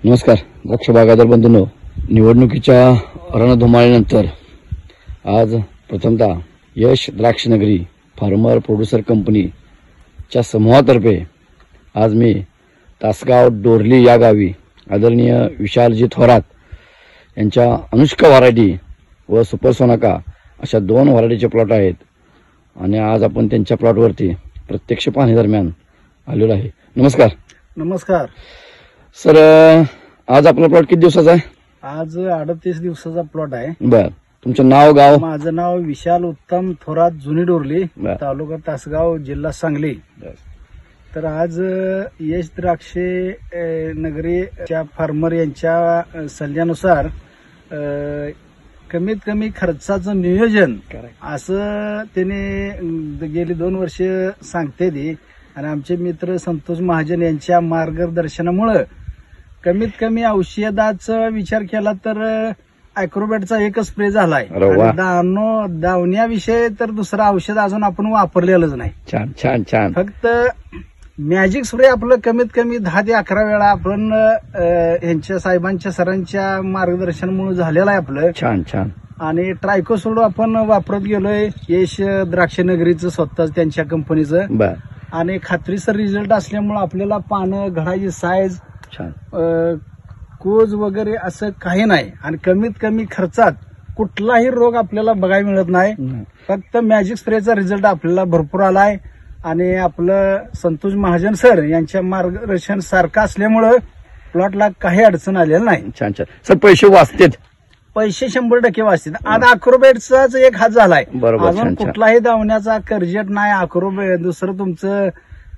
नमस्कार द्राक्ष बागायतदार बंधूंनो, निवडणुकीच्या रणधुमाळीनंतर आज प्रथमतः यश द्राक्षनगरी फार्मर प्रोड्युसर कंपनीच्या समूहातर्फे आज मी तासगाव डोरली या गावी आदरणीय विशालजी थोरात यांच्या अनुष्का व्हरायटी व सुपर सोनाका अशा दोन व्हरायटीचे प्लॉट आहेत आणि आज आपण त्यांच्या प्लॉटवरती प्रत्यक्ष पाहणी दरम्यान आलेलो आहे. नमस्कार. नमस्कार सर, आज आपला प्लॉट किती दिवसाचा आहे? आज 38 दिवसाचा प्लॉट आहे. बर, तुमचं नाव गाव? माझं नाव विशाल उत्तम थोरात, जुनी डोरली, बर. तालुका तासगाव, जिल्हा सांगली. तर आज यश द्राक्षे नगरीच्या फार्मर यांच्या सल्ल्यानुसार कमीत कमी खर्चाचं नियोजन असं त्याने गेली 2 वर्ष सांगते ती, आणि आमचे मित्र संतोष महाजन यांच्या मार्गदर्शनामुळे कमीत कमी औषधाचा विचार केला तर अॅक्रोबॅटचा एकच स्प्रे झालाय. दावण्याविषयी तर दुसरं औषध अजून आपण वापरलेलंच नाही. छान छान छान. फक्त मॅजिक स्प्रे आपलं कमीत कमी 10 ते 11 वेळा आपण यांच्या साहेबांच्या सरांच्या मार्गदर्शनामुळे झालेलं आहे आपलं. छान छान. आणि ट्रायकोसोड आपण वापरत गेलोय यश द्राक्षनगरीचं स्वतःच त्यांच्या कंपनीचं. बर. आणि खात्रीसर रिझल्ट असल्यामुळे आपल्याला पानं, घडाची साईज, छान, कोज वगैरे असं काही नाही, आणि कमीत कमी खर्चात कुठलाही रोग आपल्याला बघायला मिळत नाही. फक्त मॅजिक स्प्रेचा रिझल्ट आपल्याला भरपूर आलाय. आणि आपलं संतोष महाजन सर यांच्या मार्गदर्शन सारखं असल्यामुळं प्लॉटला काही अडचण आलेली नाही. छान छान. सर, पैसे वाचतेत? पैसे 100% वाचतील. आता अक्रोबेटचाच एक हात झालाय. बरोबर. अजून कुठलाही धावण्याचा कर्जट नाही. अक्रोबेट दुसरं तुमचं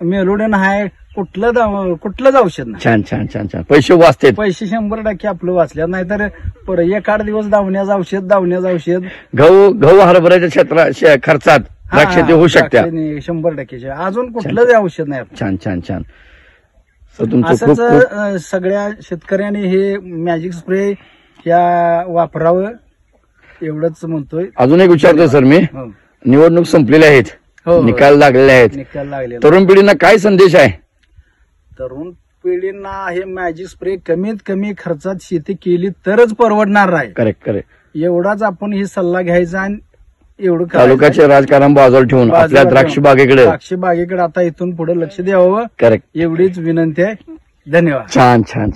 मेलोडन आहे, कुठलंच औषध नाही. छान छान छान छान. पैसे वाचतेत? पैसे 100% आपलं वाचलं. नाहीतर 1-8 दिवस धावण्याचं औषध गहू हरभऱ्याच्या क्षेत्रात खर्चात द्राक्ष ते होऊ शकते 100%. अजून कुठलंच औषध नाही. छान छान छान. तुमचं असंच सगळ्या शेतकऱ्यांनी हे मॅजिक स्प्रे या वापरावं एवढंच म्हणतोय. अजून एक विचारतो सर मी, निवडणूक संपलेल्या आहेत, निकाल लागलेले आहेत, तरुण पिढींना काय संदेश आहे? तरुण पिढींना हे मॅजिक स्प्रे कमीत कमी खर्चात शेती केली तरच परवडणार आहे. Correct correct. एवढाच आपण ही सल्ला घ्यायचा आणि एवढं तालुक्याचे राजकारण बाजूला ठेवून आपल्या द्राक्ष बागेकडे आता इथून पुढे लक्ष द्यावं. करेक्ट. एवढीच विनंती आहे. धन्यवाद. छान छान.